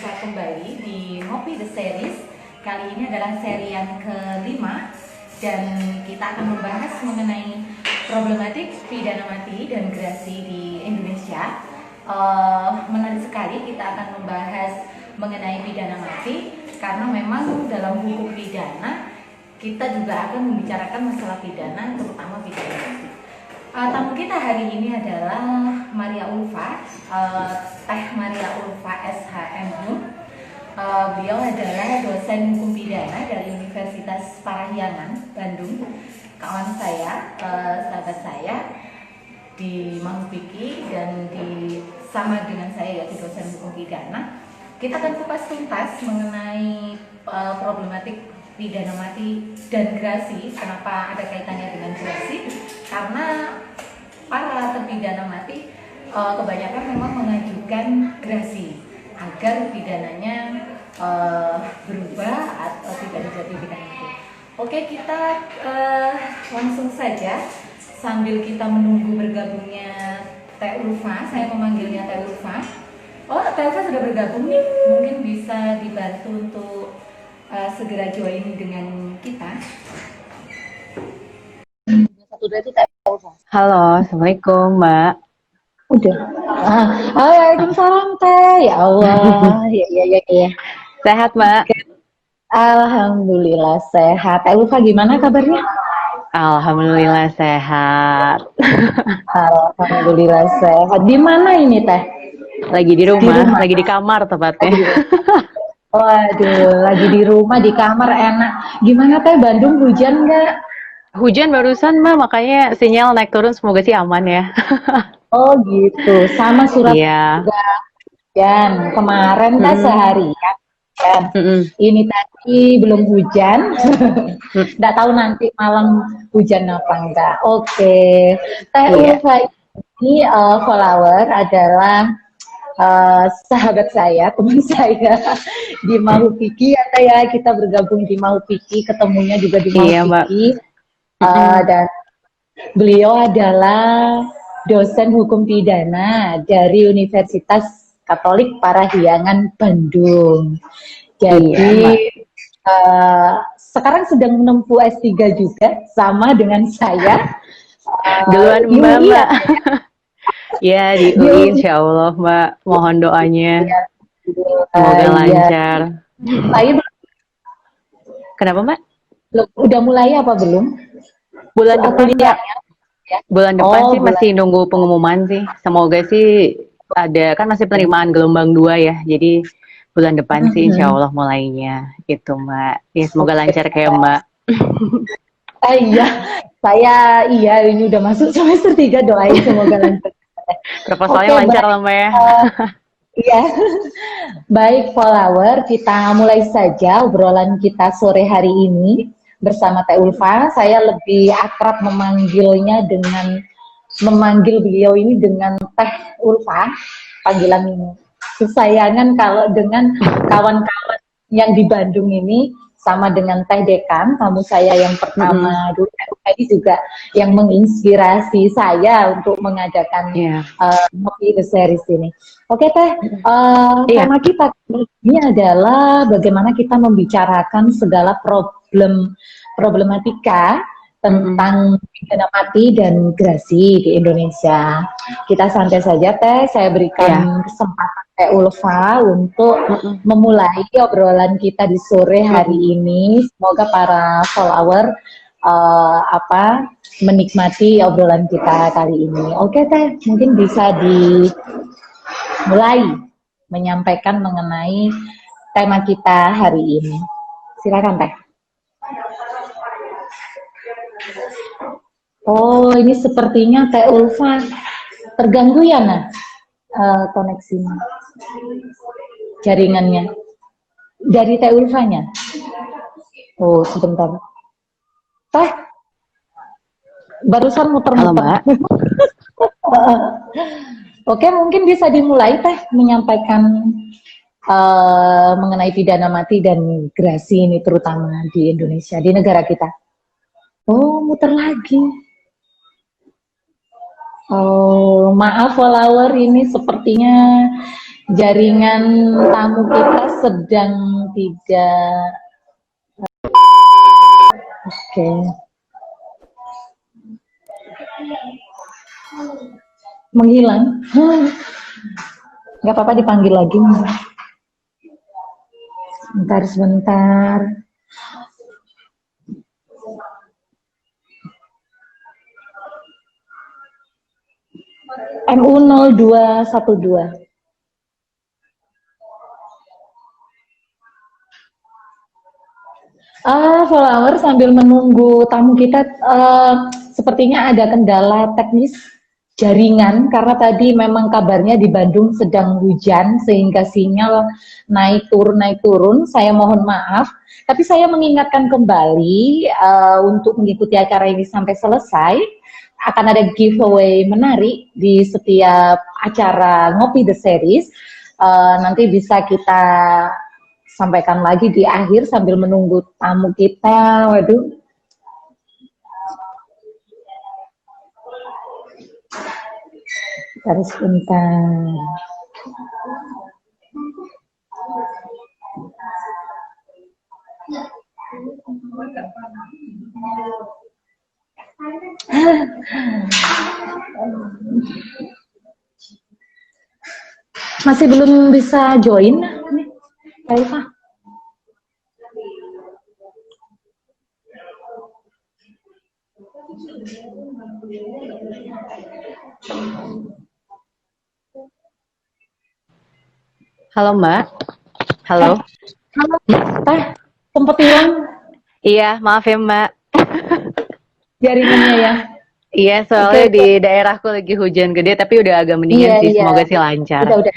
berjumpa kembali di Ngopi The Series. Kali ini adalah seri yang kelima dan kita akan membahas mengenai problematik pidana mati dan gerasi di Indonesia. Menarik sekali kita akan membahas mengenai pidana mati karena memang dalam hukum pidana kita juga akan membicarakan masalah pidana, terutama pidana mati. Tamu kita hari ini adalah Maria Ulfa, Teh Maria Ulfa SHMU. Beliau adalah dosen hukum pidana dari Universitas Parahyangan, Bandung. Kawan saya, sahabat saya di Mahupiki dan sama dengan saya yaitu dosen hukum pidana. Kita akan kupas tuntas mengenai problematik pidana mati dan gerasi. Kenapa ada kaitannya dengan gerasi? Karena para terpidana mati kebanyakan memang mengajukan gerasi agar pidananya berubah atau tidak menjadi pidana mati. Oke, kita langsung saja sambil kita menunggu bergabungnya Teh Ulfa. Saya memanggilnya Teh Ulfa. Oh, Teh Ulfa sudah bergabung nih. Mungkin bisa dibantu untuk segera join dengan kita. Halo, Assalamualaikum Mbak. Udah. Waalaikumsalam Teh. Ya Allah. Ya. Sehat Mbak? Alhamdulillah sehat. Teh Ulfa gimana kabarnya? Alhamdulillah sehat. Alhamdulillah sehat. Di mana ini Teh? Lagi di rumah, lagi di kamar tepatnya. Waduh, lagi di rumah di kamar enak. Gimana Teh, Bandung hujan nggak? Hujan barusan Mbak, makanya sinyal naik turun semoga sih aman ya. Oh gitu, sama Surabaya Iya. juga hujan. Kemarin Teh seharian. Ini tadi belum hujan. Nggak tahu nanti malam hujan apa enggak. Oke. Teh Ulfa ini follower adalah sahabat saya, teman saya di Mahupiki ya, kita bergabung di Mahupiki, ketemunya juga di Mahupiki. Dan beliau adalah dosen hukum pidana dari Universitas Katolik Parahyangan Bandung. Jadi sekarang sedang menempuh S3 juga sama dengan saya. Duluan Mbak. Ya di UI insya Allah Mbak, mohon doanya semoga lancar. Kenapa Mbak? Udah mulai apa belum? Bulan depan ya. Bulan depan sih masih nunggu pengumuman sih. Semoga sih ada, kan masih penerimaan gelombang 2 ya. Jadi bulan depan sih insya Allah mulainya gitu Mbak. Ya semoga lancar kayak Mbak. Iya ini udah masuk semester 3, doain semoga lancar. Proposalnya lancar lah Mbak ya. Iya. Baik follower, kita mulai saja obrolan kita sore hari ini bersama Teh Ulfa. Saya lebih akrab memanggil beliau ini dengan Teh Ulfa, panggilan kesayangan. Kalau dengan kawan-kawan yang di Bandung ini sama dengan Teh Dekan, tamu saya yang pertama dulu. Tadi juga yang menginspirasi saya untuk mengadakan Ngopi The Series ini. Oke Teh, tema kita ini adalah bagaimana kita membicarakan segala problematika tentang pidana mati dan gerasi di Indonesia. Kita santai saja Teh, saya berikan kesempatan Teh Ulfa untuk memulai obrolan kita di sore hari ini. Semoga para follower menikmati obrolan kita kali ini. Oke Teh, mungkin bisa dimulai menyampaikan mengenai tema kita hari ini. Silakan Teh. Oh, ini sepertinya Teh Ulfa terganggu ya, koneksinya, jaringannya. Dari Teh Ulfanya. Oh, sebentar. Teh, barusan muter-muter. Oke, mungkin bisa dimulai Teh menyampaikan mengenai pidana mati dan gerasi ini terutama di Indonesia, di negara kita. Oh, muter lagi. Oh, maaf follower, ini sepertinya jaringan tamu kita sedang tidak oke. Menghilang. Nggak apa-apa dipanggil lagi. Sebentar. MU 0212. Follower sambil menunggu tamu kita, sepertinya ada kendala teknis jaringan karena tadi memang kabarnya di Bandung sedang hujan sehingga sinyal naik turun. Saya mohon maaf, tapi saya mengingatkan kembali untuk mengikuti acara ini sampai selesai. Akan ada giveaway menarik di setiap acara Ngopi The Series. Nanti bisa kita sampaikan lagi di akhir sambil menunggu tamu kita. Waduh. Harus sebentar. Masih belum bisa join nih, Kaifa. Halo Mbak. Halo. Halo, Teh. Sempat hilang Iya, maaf ya Mbak. jaringannya ya. Iya, soalnya di daerahku lagi hujan gede, tapi udah agak mendingan sih. Semoga sih lancar. Udah.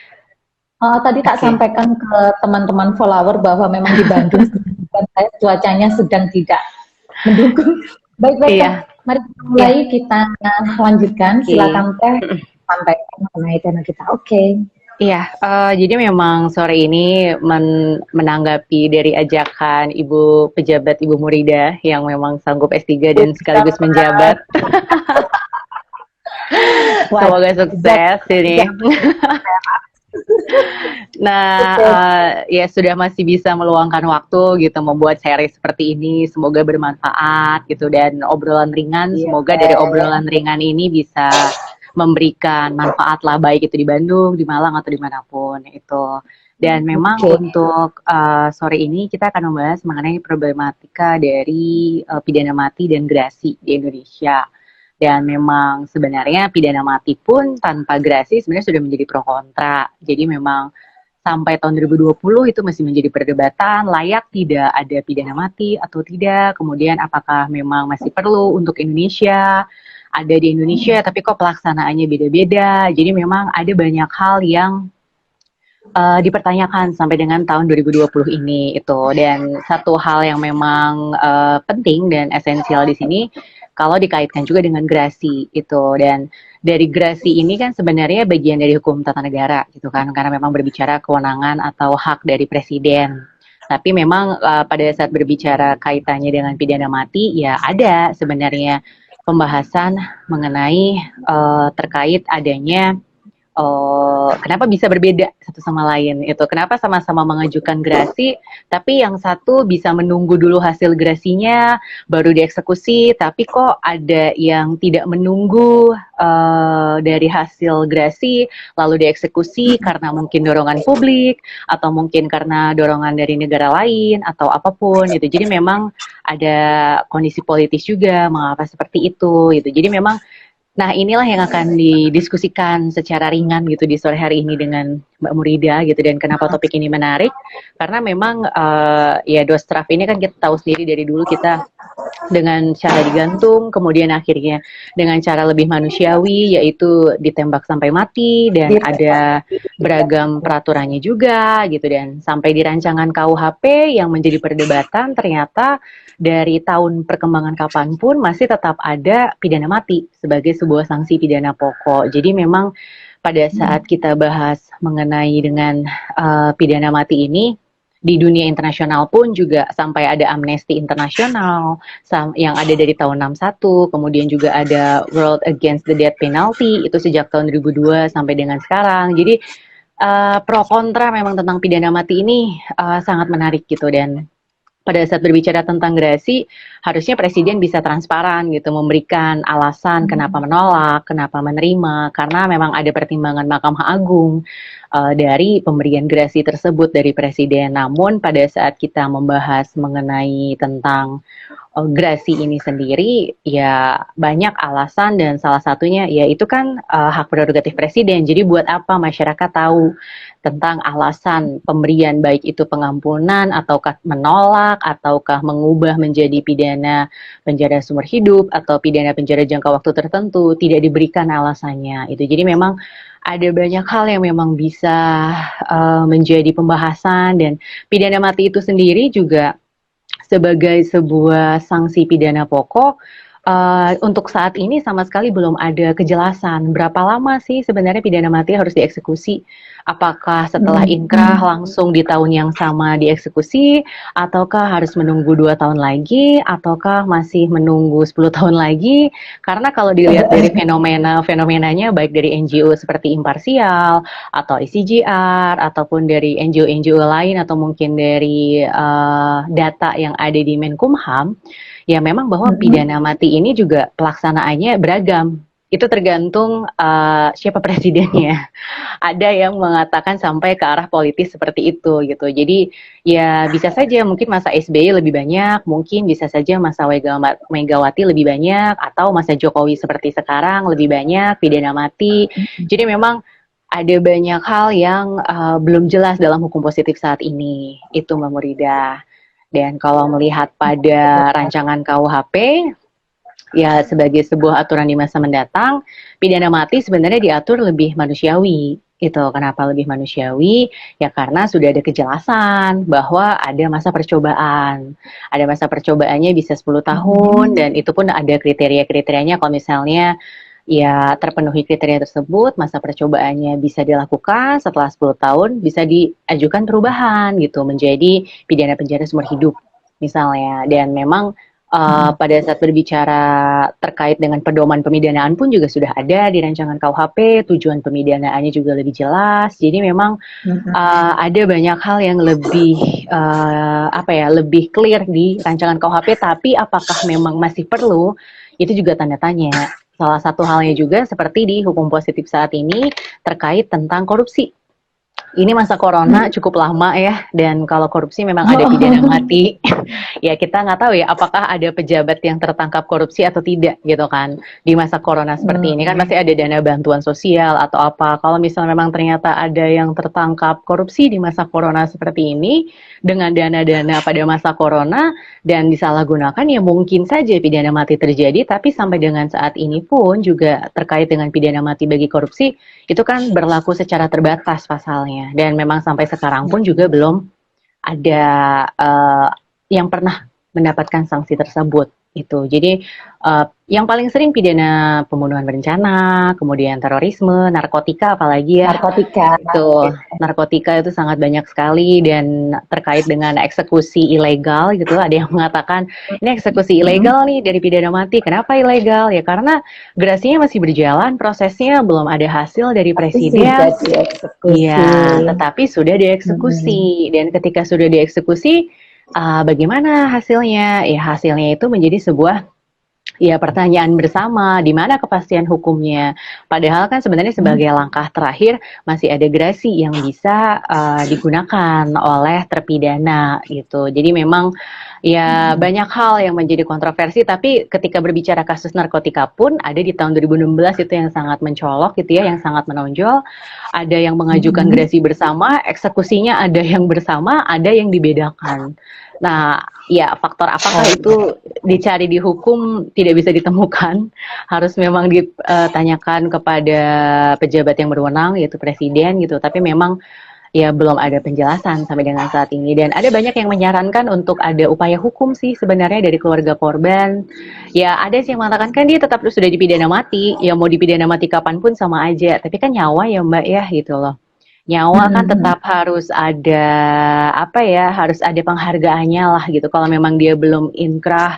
Tadi tak sampaikan ke teman-teman follower bahwa memang di Bandung cuacanya sedang tidak mendukung. Baik, Iya. Mari kita mulai, kita lanjutkan. Silakan Teh sampaikan mengenai tema kita. Oke. Iya, jadi memang sore ini menanggapi dari ajakan Ibu Pejabat Ibu Murida yang memang sanggup S3 dan sekaligus menjabat. Semoga sukses ini. Nah, ya sudah masih bisa meluangkan waktu gitu membuat seri seperti ini. Semoga bermanfaat gitu dan obrolan ringan. Semoga dari obrolan ringan ini bisa memberikan manfaat lah, baik itu di Bandung, di Malang atau dimanapun itu. Dan memang untuk sore ini kita akan membahas mengenai problematika dari pidana mati dan gerasi di Indonesia. Dan memang sebenarnya pidana mati pun tanpa gerasi sebenarnya sudah menjadi pro kontra. Jadi memang sampai tahun 2020 itu masih menjadi perdebatan layak tidak ada pidana mati atau tidak. Kemudian apakah memang masih perlu untuk Indonesia, ada di Indonesia tapi kok pelaksanaannya beda-beda. Jadi memang ada banyak hal yang dipertanyakan sampai dengan tahun 2020 ini itu. Dan satu hal yang memang penting dan esensial di sini kalau dikaitkan juga dengan gerasi itu. Dan dari gerasi ini kan sebenarnya bagian dari hukum tata negara gitu kan, karena memang berbicara kewenangan atau hak dari presiden. Tapi memang pada saat berbicara kaitannya dengan pidana mati ya ada sebenarnya pembahasan mengenai terkait adanya kenapa bisa berbeda satu sama lain itu. Kenapa sama-sama mengajukan gerasi, tapi yang satu bisa menunggu dulu hasil gerasinya baru dieksekusi, tapi kok ada yang tidak menunggu dari hasil gerasi lalu dieksekusi karena mungkin dorongan publik atau mungkin karena dorongan dari negara lain atau apapun gitu. Jadi memang ada kondisi politis juga mengapa seperti itu gitu. Jadi memang nah inilah yang akan didiskusikan secara ringan gitu di sore hari ini dengan Mbak Murida gitu. Dan kenapa topik ini menarik? Karena memang ya Dostraf ini kan kita tahu sendiri dari dulu kita dengan cara digantung, kemudian akhirnya dengan cara lebih manusiawi yaitu ditembak sampai mati, dan ada beragam peraturannya juga gitu. Dan sampai di rancangan KUHP yang menjadi perdebatan ternyata dari tahun perkembangan kapanpun masih tetap ada pidana mati sebagai sebuah sanksi pidana pokok. Jadi memang pada saat kita bahas mengenai dengan pidana mati ini, di dunia internasional pun juga sampai ada Amnesty Internasional yang ada dari tahun 61, kemudian juga ada World Against the Death Penalty itu sejak tahun 2002 sampai dengan sekarang. Jadi pro kontra memang tentang pidana mati ini sangat menarik gitu, dan pada saat berbicara tentang gerasi, harusnya presiden bisa transparan gitu, memberikan alasan kenapa menolak, kenapa menerima, karena memang ada pertimbangan Mahkamah Agung dari pemberian gerasi tersebut dari presiden. Namun pada saat kita membahas mengenai tentang gerasi ini sendiri, ya banyak alasan, dan salah satunya ya itu kan hak prerogatif presiden. Jadi buat apa masyarakat tahu tentang alasan pemberian, baik itu pengampunan ataukah menolak ataukah mengubah menjadi pidana penjara seumur hidup atau pidana penjara jangka waktu tertentu, tidak diberikan alasannya itu. Jadi memang ada banyak hal yang memang bisa menjadi pembahasan, dan pidana mati itu sendiri juga sebagai sebuah sanksi pidana pokok, untuk saat ini sama sekali belum ada kejelasan berapa lama sih sebenarnya pidana mati harus dieksekusi. Apakah setelah inkrah langsung di tahun yang sama dieksekusi, ataukah harus menunggu 2 tahun lagi, ataukah masih menunggu 10 tahun lagi? Karena kalau dilihat dari fenomenanya baik dari NGO seperti Imparsial atau ICJR ataupun dari NGO-NGO lain atau mungkin dari data yang ada di Menkumham, ya memang bahwa pidana mati ini juga pelaksanaannya beragam. Itu tergantung siapa presidennya. Ada yang mengatakan sampai ke arah politis seperti itu gitu. Jadi ya bisa saja mungkin masa SBY lebih banyak, mungkin bisa saja masa Megawati lebih banyak, atau masa Jokowi seperti sekarang lebih banyak pidana mati. Jadi memang ada banyak hal yang belum jelas dalam hukum positif saat ini. Itu Mbak Murida. Dan kalau melihat pada rancangan KUHP, ya sebagai sebuah aturan di masa mendatang, pidana mati sebenarnya diatur lebih manusiawi. Itu kenapa lebih manusiawi? Ya karena sudah ada kejelasan bahwa ada masa percobaan. Ada masa percobaannya bisa 10 tahun, dan itu pun ada kriteria-kriterianya. Kalau misalnya ya terpenuhi kriteria tersebut, masa percobaannya bisa dilakukan, setelah 10 tahun bisa diajukan perubahan gitu menjadi pidana penjara seumur hidup misalnya. Dan memang pada saat berbicara terkait dengan pedoman pemidanaan pun juga sudah ada di rancangan KUHP, tujuan pemidanaannya juga lebih jelas. Jadi memang ada banyak hal yang lebih lebih clear di rancangan KUHP, tapi apakah memang masih perlu? Itu juga tanda tanya. Salah satu halnya juga seperti di hukum positif saat ini terkait tentang korupsi. Ini masa corona cukup lama ya, dan kalau korupsi memang ada pidana mati. Ya kita nggak tahu ya apakah ada pejabat yang tertangkap korupsi atau tidak gitu kan. Di masa corona seperti ini kan masih ada dana bantuan sosial atau apa. Kalau misalnya memang ternyata ada yang tertangkap korupsi di masa corona seperti ini dengan dana-dana pada masa corona dan disalahgunakan, ya mungkin saja pidana mati terjadi. Tapi sampai dengan saat ini pun juga terkait dengan pidana mati bagi korupsi itu kan berlaku secara terbatas pasalnya, dan memang sampai sekarang pun juga belum ada yang pernah mendapatkan sanksi tersebut itu. Jadi yang paling sering pidana pembunuhan berencana, kemudian terorisme, narkotika apalagi ya. Narkotika. Itu narkotika itu sangat banyak sekali, dan terkait dengan eksekusi ilegal gitu. Ada yang mengatakan ini eksekusi ilegal nih dari pidana mati. Kenapa ilegal? Ya karena gerasinya masih berjalan, prosesnya belum ada hasil dari presiden. Iya, tetapi sudah dieksekusi. Dan ketika sudah dieksekusi, bagaimana hasilnya? Ya hasilnya itu menjadi sebuah ya pertanyaan bersama, di mana kepastian hukumnya. Padahal kan sebenarnya sebagai langkah terakhir masih ada gerasi yang bisa digunakan oleh terpidana gitu. Jadi memang ya banyak hal yang menjadi kontroversi, tapi ketika berbicara kasus narkotika pun ada di tahun 2016 itu yang sangat mencolok gitu ya, yang sangat menonjol. Ada yang mengajukan gerasi bersama, eksekusinya ada yang bersama, ada yang dibedakan. Nah, ya faktor apakah itu dicari di hukum tidak bisa ditemukan, harus memang ditanyakan kepada pejabat yang berwenang yaitu presiden gitu. Tapi memang ya belum ada penjelasan sampai dengan saat ini, dan ada banyak yang menyarankan untuk ada upaya hukum sih sebenarnya dari keluarga korban. Ya ada sih yang mengatakan kan dia tetap sudah dipidana mati, ya mau dipidana mati kapanpun sama aja, tapi kan nyawa ya Mbak ya gitu loh. Nyawa kan tetap harus ada harus ada penghargaannya lah gitu. Kalau memang dia belum inkrah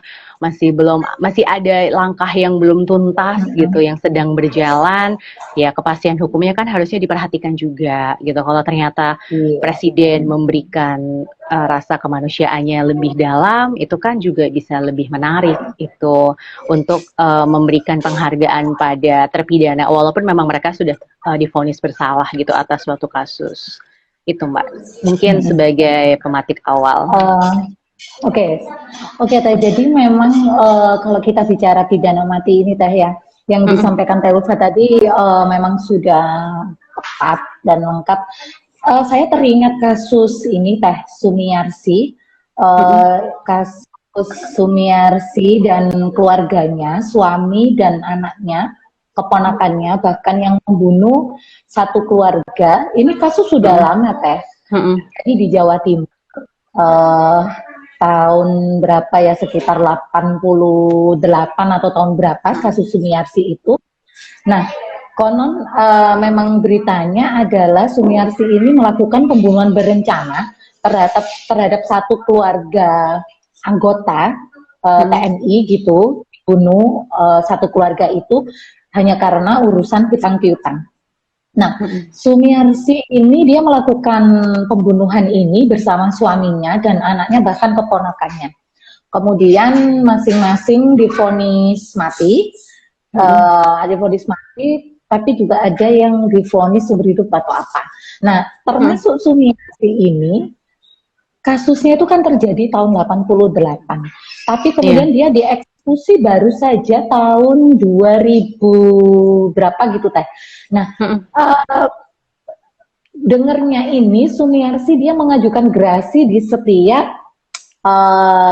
masih ada langkah yang belum tuntas gitu, yang sedang berjalan. Ya kepastian hukumnya kan harusnya diperhatikan juga gitu. Kalau ternyata presiden memberikan rasa kemanusiaannya lebih dalam, itu kan juga bisa lebih menarik itu untuk memberikan penghargaan pada terpidana walaupun memang mereka sudah divonis bersalah gitu atas suatu kasus. Itu Mbak, mungkin sebagai pematik awal. Oke, Teh. Jadi memang kalau kita bicara pidana mati ini Teh ya, yang disampaikan Teh Ulfa tadi memang sudah tepat dan lengkap. Saya teringat kasus ini Teh Sumiarsi, kasus Sumiarsi dan keluarganya, suami dan anaknya, keponakannya, bahkan yang membunuh satu keluarga. Ini kasus sudah lama Teh. Jadi di Jawa Timur. Tahun berapa ya, sekitar 88 atau tahun berapa kasus Sumiarsi itu. Nah, konon memang beritanya adalah Sumiarsi ini melakukan pembunuhan berencana terhadap satu keluarga anggota TNI gitu, bunuh satu keluarga itu hanya karena urusan hutang piutang. Nah, Sumiarsi ini dia melakukan pembunuhan ini bersama suaminya dan anaknya, bahkan keponakannya. Kemudian masing-masing divonis mati, divonis mati, tapi juga ada yang divonis seumur hidup atau apa. Nah, termasuk Sumiarsi ini, kasusnya itu kan terjadi tahun 88, tapi kemudian dia dieksekusi baru saja tahun 2000 berapa gitu Teh. Nah, dengernya ini Sumiarsi dia mengajukan gerasi di setiap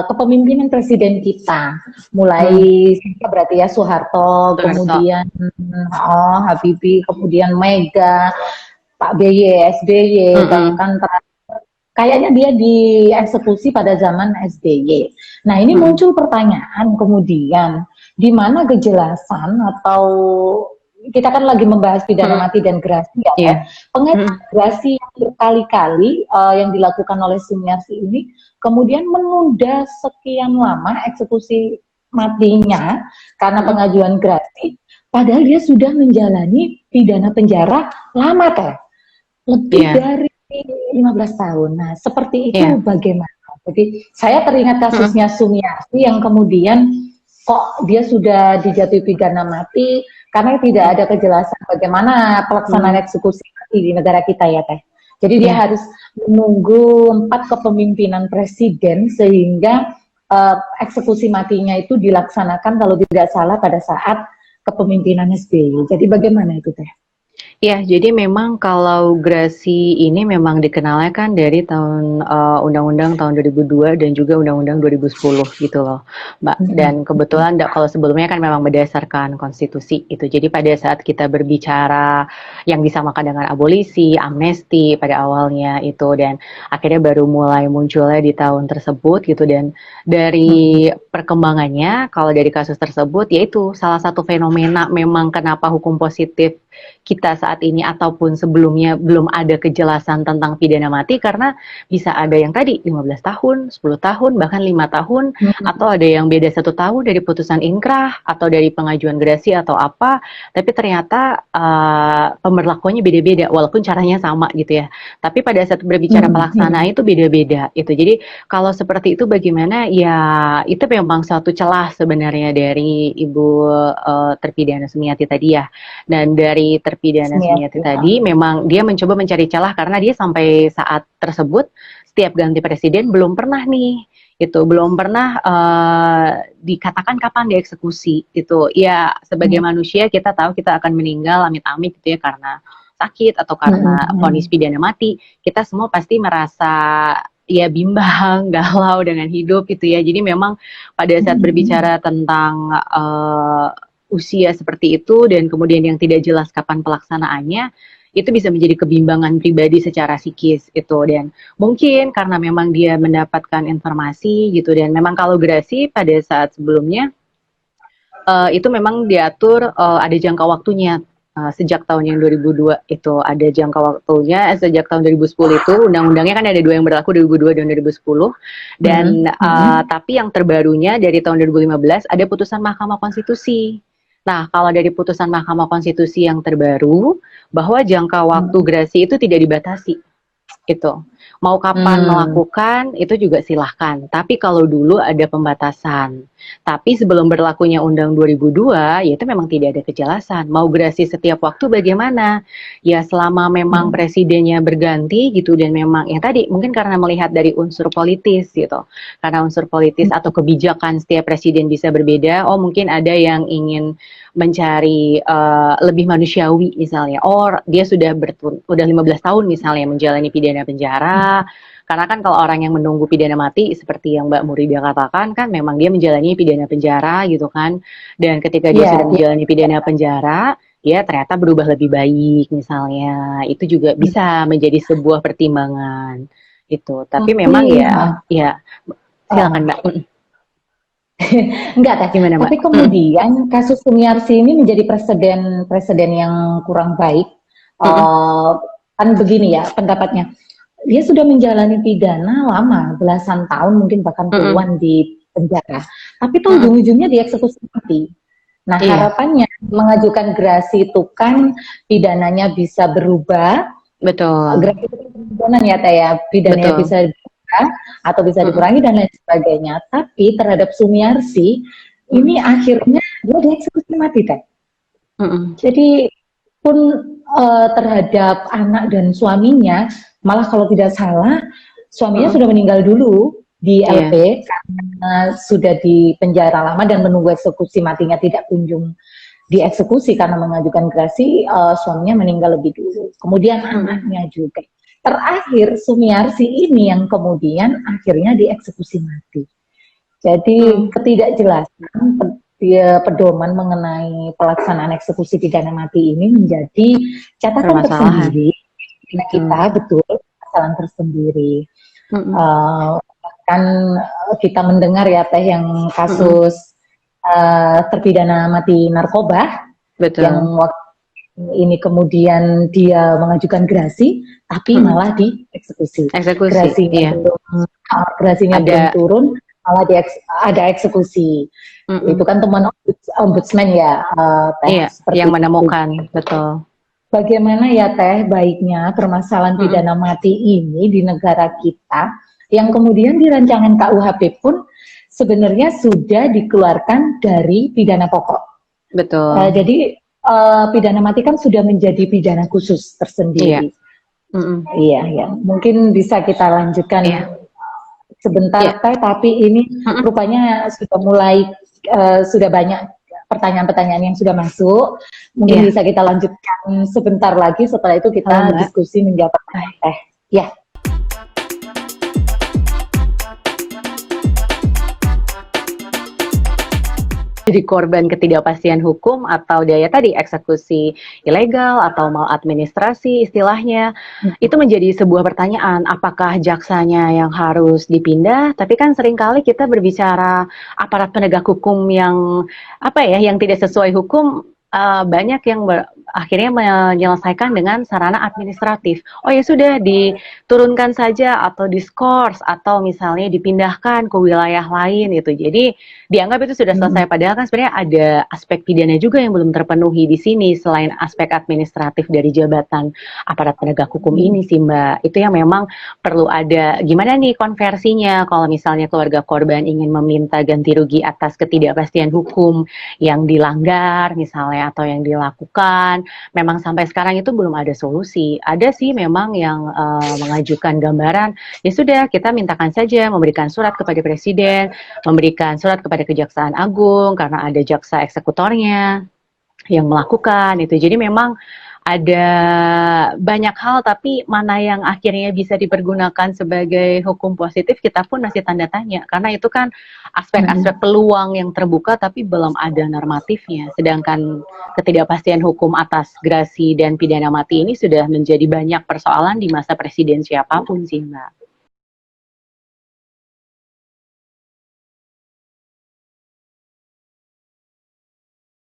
kepemimpinan presiden kita, mulai berarti ya Soeharto, kemudian Habibie, kemudian Mega, Pak BY, SBY, bahkan kayaknya dia dieksekusi pada zaman SBY. Nah, ini muncul pertanyaan kemudian, di mana kejelasan atau kita kan lagi membahas pidana mati dan gerasi ya. Pengajuan gerasi yang berkali-kali yang dilakukan oleh Sumiarsi ini kemudian menunda sekian lama eksekusi matinya karena pengajuan gerasi, padahal dia sudah menjalani pidana penjara lama Teh. Lebih dari 15 tahun. Nah, seperti itu bagaimana? Jadi saya teringat kasusnya Sumiarsi yang kemudian kok dia sudah dijatuhi pidana mati karena tidak ada kejelasan bagaimana pelaksanaan eksekusi mati di negara kita ya Teh. Jadi dia harus menunggu 4 kepemimpinan presiden sehingga eksekusi matinya itu dilaksanakan kalau tidak salah pada saat kepemimpinan SBY. Jadi bagaimana itu Teh? Ya, jadi memang kalau gerasi ini memang dikenalnya kan dari tahun Undang-Undang tahun 2002 dan juga Undang-Undang 2010 gitu loh, Mbak. Dan kebetulan kalau sebelumnya kan memang berdasarkan konstitusi itu. Jadi pada saat kita berbicara yang disamakan dengan abolisi, amnesti pada awalnya itu, dan akhirnya baru mulai munculnya di tahun tersebut gitu. Dan dari perkembangannya, kalau dari kasus tersebut, yaitu salah satu fenomena memang kenapa hukum positif kita saat ini ataupun sebelumnya belum ada kejelasan tentang pidana mati, karena bisa ada yang tadi 15 tahun, 10 tahun, bahkan 5 tahun, atau ada yang beda 1 tahun dari putusan inkrah atau dari pengajuan gerasi atau apa, tapi ternyata pemberlakuannya beda-beda walaupun caranya sama gitu ya. Tapi pada saat berbicara pelaksanaan itu beda-beda itu. Jadi kalau seperti itu bagaimana ya, itu memang suatu celah sebenarnya dari Ibu terpidana Sumiati tadi ya. Dan dari terpidana Sumiati tadi memang dia mencoba mencari celah karena dia sampai saat tersebut setiap ganti presiden belum pernah nih belum pernah dikatakan kapan dieksekusi gitu ya. Sebagai manusia kita tahu kita akan meninggal amit-amit gitu ya karena sakit atau karena vonis pidana mati. Kita semua pasti merasa ya bimbang, galau dengan hidup gitu ya. Jadi memang pada saat berbicara tentang usia seperti itu dan kemudian yang tidak jelas kapan pelaksanaannya, itu bisa menjadi kebimbangan pribadi secara psikis itu. Dan mungkin karena memang dia mendapatkan informasi gitu, dan memang kalau gerasi pada saat sebelumnya itu memang diatur ada jangka waktunya sejak tahun yang 2002 itu ada jangka waktunya, sejak tahun 2010 itu undang-undangnya kan ada dua yang berlaku 2002 dan 2010 dan tapi yang terbarunya dari tahun 2015 ada putusan Mahkamah Konstitusi. Nah, kalau dari putusan Mahkamah Konstitusi yang terbaru bahwa jangka waktu gerasi itu tidak dibatasi. Itu mau kapan melakukan itu juga silahkan, tapi kalau dulu ada pembatasan. Tapi sebelum berlakunya Undang 2002 ya itu memang tidak ada kejelasan mau gerasi setiap waktu bagaimana ya, selama memang presidennya berganti gitu, dan memang yang tadi mungkin karena melihat dari unsur politis gitu, karena unsur politis atau kebijakan setiap presiden bisa berbeda. Oh, mungkin ada yang ingin mencari lebih manusiawi misalnya. Oh, dia sudah 15 tahun misalnya menjalani pidana penjara. Karena kan kalau orang yang menunggu pidana mati seperti yang Mbak Murida katakan kan memang dia menjalani pidana penjara gitu kan. Dan ketika dia sudah menjalani pidana penjara, dia ternyata berubah lebih baik misalnya. Itu juga bisa menjadi sebuah pertimbangan itu. Tapi memang ya silakan Mbak. Enggak, Teh. Gimana, Mbak? Tapi kemudian kasus Sumiarsi ini menjadi presiden yang kurang baik. Kan begini ya pendapatnya. Dia sudah menjalani pidana lama, belasan tahun, mungkin bahkan puluhan di penjara. Tapi tuh ujung-ujungnya dieksekusi mati. Nah, harapannya mengajukan gerasi itu kan pidananya bisa berubah. Betul. Gerasi itu pidana ya, Teh ya. Pidananya bisa berubah atau bisa dikurangi dan lain sebagainya. Tapi terhadap Sumiarsi ini akhirnya dia dieksekusi mati, Teh. Jadi pun terhadap anak dan suaminya, malah kalau tidak salah suaminya sudah meninggal dulu di LP karena sudah di penjara lama dan menunggu eksekusi matinya tidak kunjung dieksekusi karena mengajukan gerasi. Suaminya meninggal lebih dulu, kemudian anaknya juga. Terakhir Sumiarsi ini yang kemudian akhirnya dieksekusi mati. Jadi ketidakjelasan pedoman mengenai pelaksanaan eksekusi pidana mati ini menjadi catatan tersendiri kita, betul, kesalahan tersendiri. Kan kita mendengar ya Teh yang kasus terpidana mati narkoba, yang waktu ini kemudian dia mengajukan gerasi tapi malah dieksekusi. Gerasinya belum turun, malah ada eksekusi. Itu kan teman ombudsman ya, Teh, yang menemukan, betul. Bagaimana ya Teh baiknya permasalahan pidana mati ini di negara kita, yang kemudian di rancangan KUHP pun sebenarnya sudah dikeluarkan dari pidana pokok. Betul. Jadi pidana mati kan sudah menjadi pidana khusus tersendiri. Iya, ya. Mungkin bisa kita lanjutkan sebentar Teh, tapi ini rupanya sudah mulai sudah banyak pertanyaan-pertanyaan yang sudah masuk. Mungkin bisa kita lanjutkan sebentar lagi, setelah itu kita diskusi menjawab Teh. Ya. Jadi korban ketidakpastian hukum atau daya tadi eksekusi ilegal atau maladministrasi istilahnya, itu menjadi sebuah pertanyaan, apakah jaksanya yang harus dipindah? Tapi kan seringkali kita berbicara aparat penegak hukum yang yang tidak sesuai hukum, banyak yang akhirnya menyelesaikan dengan sarana administratif. Oh ya sudah, diturunkan saja atau diskors atau misalnya dipindahkan ke wilayah lain itu. Jadi dianggap itu sudah selesai, padahal kan sebenarnya ada aspek pidana juga yang belum terpenuhi di sini selain aspek administratif dari jabatan aparat penegak hukum ini sih Mbak. Itu yang memang perlu ada gimana nih konversinya kalau misalnya keluarga korban ingin meminta ganti rugi atas ketidakpastian hukum yang dilanggar misalnya atau yang dilakukan. Memang sampai sekarang itu belum ada solusi. Ada sih memang yang mengajukan gambaran, ya sudah kita mintakan saja memberikan surat kepada presiden, memberikan surat kepada Kejaksaan Agung karena ada jaksa eksekutornya yang melakukan itu. Jadi memang ada banyak hal, tapi mana yang akhirnya bisa dipergunakan sebagai hukum positif kita pun masih tanda tanya, karena itu kan aspek-aspek peluang yang terbuka tapi belum ada normatifnya. Sedangkan ketidakpastian hukum atas gerasi dan pidana mati ini sudah menjadi banyak persoalan di masa presiden siapapun sih Mbak.